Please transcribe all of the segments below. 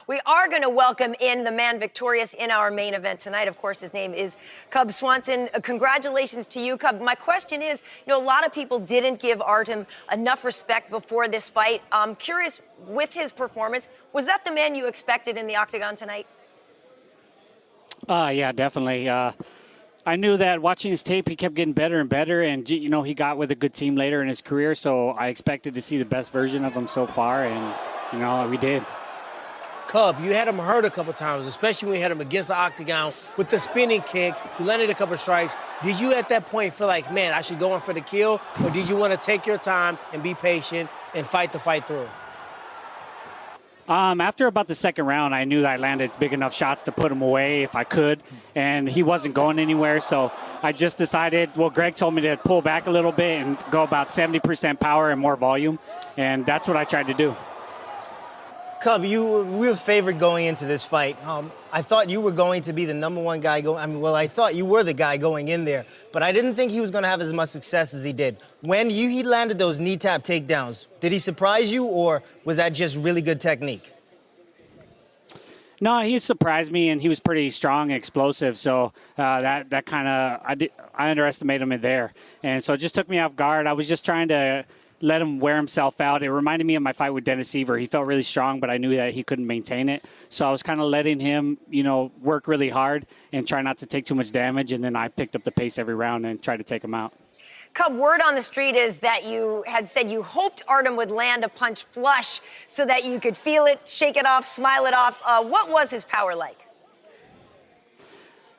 We are going to welcome in the man victorious in our main event tonight. Of course, his name is Cub Swanson. Congratulations to you, Cub. My question is, a lot of people didn't give Artem enough respect before this fight. I'm curious, with his performance, was that the man you expected in the octagon tonight? Yeah, definitely. I knew that watching his tape, he kept getting better and better, and he got with a good team later in his career. So I expected to see the best version of him so far, and we did. Cub, you had him hurt a couple times, especially when you had him against the octagon with the spinning kick. You landed a couple strikes. Did you at that point feel like, man, I should go in for the kill, or did you want to take your time and be patient and fight the fight through? After about the second round, I knew that I landed big enough shots to put him away if I could, and he wasn't going anywhere. So I just decided, well, Greg told me to pull back a little bit and go about 70% power and more volume, and that's what I tried to do. Cub, we were favored going into this fight. I thought you were going to be the #1 guy going. I thought you were the guy going in there, but I didn't think he was going to have as much success as he did. When he landed those knee tap takedowns, did he surprise you, or was that just really good technique? No, he surprised me, and he was pretty strong and explosive. So that kind of I underestimated him in there, and so it just took me off guard. I was just trying to let him wear himself out. It reminded me of my fight with Dennis Seaver. He felt really strong, but I knew that he couldn't maintain it. So I was kind of letting him, work really hard and try not to take too much damage. And then I picked up the pace every round and tried to take him out. Cub, word on the street is that you had said you hoped Artem would land a punch flush so that you could feel it, shake it off, smile it off. What was his power like?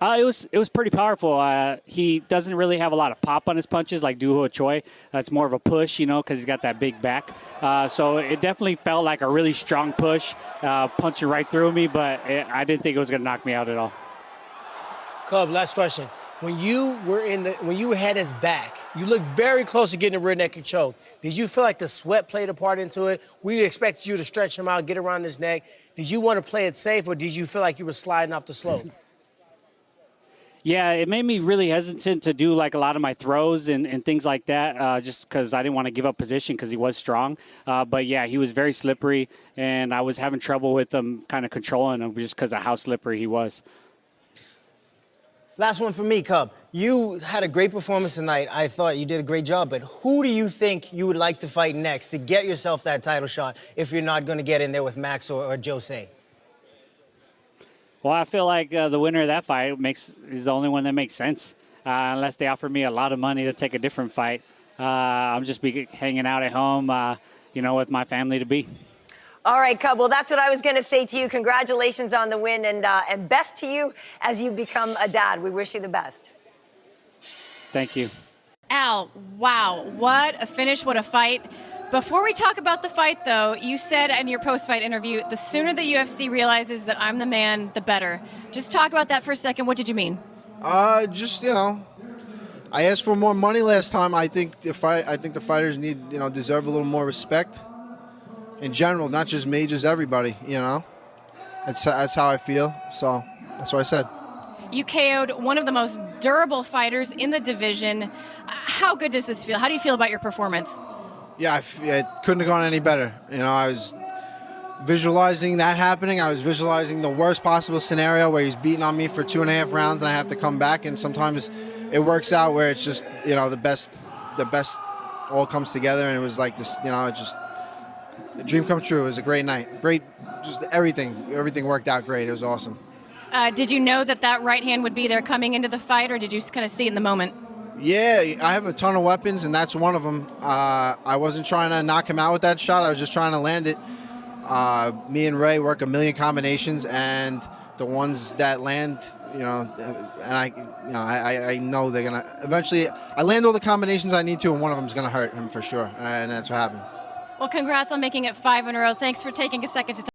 It was pretty powerful. He doesn't really have a lot of pop on his punches like Doo Ho Choi. It's more of a push, because he's got that big back. So it definitely felt like a really strong push, punching right through me, but I didn't think it was going to knock me out at all. Cub, last question. When you had his back, you looked very close to getting a rear naked choke. Did you feel like the sweat played a part into it? We expected you to stretch him out, get around his neck. Did you want to play it safe, or did you feel like you were sliding off the slope? Yeah, it made me really hesitant to do like a lot of my throws and things like that, just because I didn't want to give up position because he was strong. But yeah, he was very slippery, and I was having trouble with him kind of controlling him just because of how slippery he was. Last one for me, Cub. You had a great performance tonight. I thought you did a great job, but who do you think you would like to fight next to get yourself that title shot if you're not going to get in there with Max or Jose? Well, I feel like the winner of that fight is the only one that makes sense, unless they offer me a lot of money to take a different fight. I'm just be hanging out at home, with my family to be. All right, Cub. Well, that's what I was going to say to you. Congratulations on the win, and best to you as you become a dad. We wish you the best. Thank you. Al, wow, what a finish, what a fight. Before we talk about the fight, though, you said in your post-fight interview, the sooner the UFC realizes that I'm the man, the better. Just talk about that for a second. What did you mean? I asked for more money last time. I think the fighters deserve a little more respect in general, not just me, just everybody. That's how I feel. So that's what I said. You KO'd one of the most durable fighters in the division. How good does this feel? How do you feel about your performance? Yeah, it couldn't have gone any better. I was visualizing that happening. I was visualizing the worst possible scenario where he's beating on me for 2.5 rounds and I have to come back. And sometimes it works out where it's just, the best all comes together. And it was like this, just the dream come true. It was a great night. Great, just everything worked out great. It was awesome. Did you know that right hand would be there coming into the fight, or did you just kind of see it in the moment? Yeah, I have a ton of weapons, and that's one of them. I wasn't trying to knock him out with that shot. I was just trying to land it. Me and Ray work a million combinations, and the ones that land, and I know they're gonna eventually. I land all the combinations I need to, and one of them is gonna hurt him for sure, and that's what happened. Well, congrats on making it 5 in a row. Thanks for taking a second to talk.